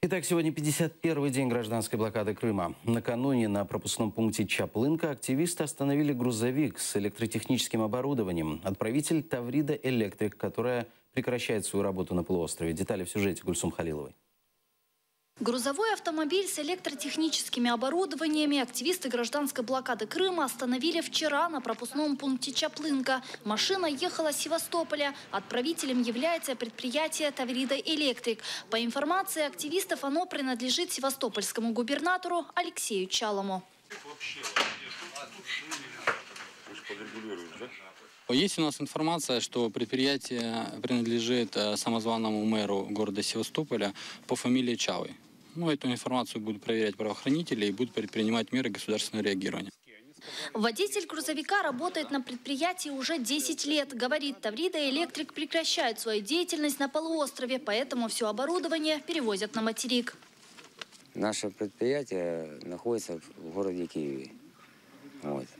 Итак, сегодня 51-й день гражданской блокады Крыма. Накануне на пропускном пункте Чаплынка активисты остановили грузовик с электротехническим оборудованием. Отправитель Таврида Электрик, которая прекращает свою работу на полуострове. Детали в сюжете Гульсум Халиловой. Грузовой автомобиль с электротехническими оборудованиями активисты гражданской блокады Крыма остановили вчера на пропускном пункте Чаплынка. Машина ехала с Севастополя. Отправителем является предприятие Таврида Электрик. По информации активистов, оно принадлежит севастопольскому губернатору Алексею Чалому. Есть у нас информация, что предприятие принадлежит самозваному мэру города Севастополя по фамилии Чалый. Эту информацию будут проверять правоохранители и будут предпринимать меры государственного реагирования. Водитель грузовика работает на предприятии уже 10 лет. Говорит, Таврида Электрик прекращает свою деятельность на полуострове, поэтому все оборудование перевозят на материк. Наше предприятие находится в городе Киеве.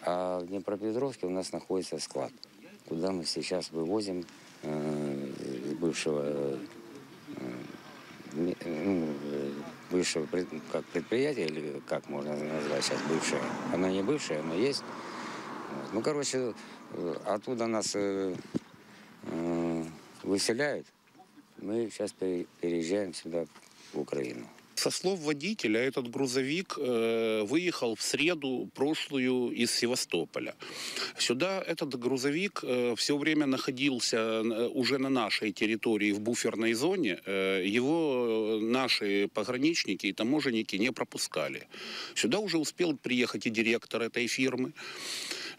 А в Днепропетровске у нас находится склад, куда мы сейчас вывозим бывшего как предприятие, или как можно назвать сейчас бывшее. Оно не бывшее, оно есть. Оттуда нас выселяют. Мы сейчас переезжаем сюда, в Украину. Со слов водителя, этот грузовик выехал в среду прошлую из Севастополя. Сюда этот грузовик все время находился уже на нашей территории в буферной зоне. Его наши пограничники и таможенники не пропускали. Сюда уже успел приехать и директор этой фирмы.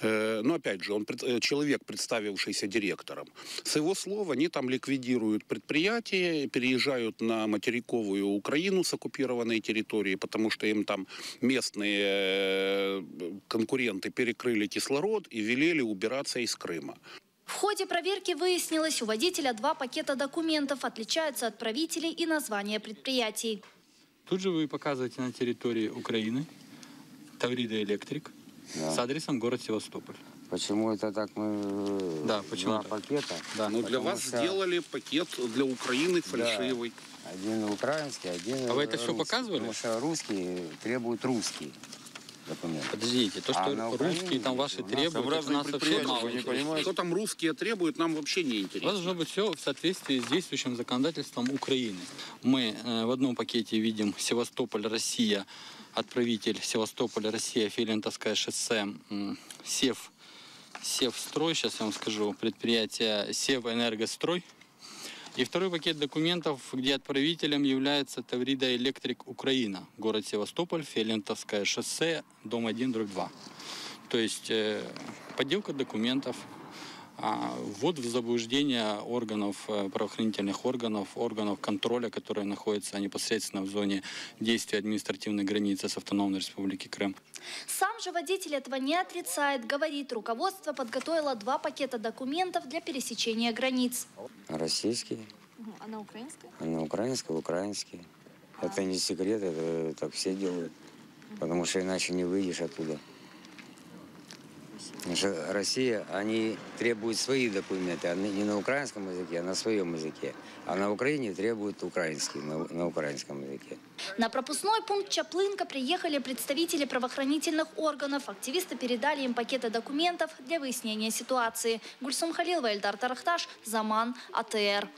Но опять же, он человек, представившийся директором. С его слов, они там ликвидируют предприятие, переезжают на материковую Украину с оккупированной территории, потому что им там местные конкуренты перекрыли кислород и велели убираться из Крыма. В ходе проверки выяснилось, у водителя 2 пакета документов, отличаются отправителей и названия предприятий. Тут же вы показываете на территории Украины Таврида Электрик. Да. С адресом город Севастополь. Почему это так мы... Да, почему 2 пакета? Да. Для вас сделали пакет для Украины фальшивый. Да. Один украинский, один А вы это все показывали? Потому что русские требуют русский документ. Подождите, то, что русские там ваши требуют, у нас вообще мало не понимаете. Что там русские требуют, нам вообще не интересно. Должно быть все в соответствии с действующим законодательством Украины. Мы в одном пакете видим Севастополь, Россия, отправитель Севастополь, Россия, Филентовское шоссе, Севстрой, сейчас я вам скажу, предприятие Севэнергострой. И второй пакет документов, где отправителем является Таврида Электрик Украина, город Севастополь, Филентовское шоссе, дом 1/2. То есть подделка документов, ввод в заблуждение органов, правоохранительных органов контроля, которые находятся непосредственно в зоне действия административной границы с Автономной Республики Крым. Сам же водитель этого не отрицает. Говорит, руководство подготовило 2 пакета документов для пересечения границ. Российский. А на украинской? На украинский. Это не секрет, это так все делают. Потому что иначе не выйдешь оттуда. Потому что Россия, они требуют свои документы, не на украинском языке, а на своем языке. А на Украине требуют украинский, на украинском языке. На пропускной пункт Чаплынка приехали представители правоохранительных органов. Активисты передали им пакеты документов для выяснения ситуации. Гульсум Халилова, Эльдар Тарахташ, Заман, АТР.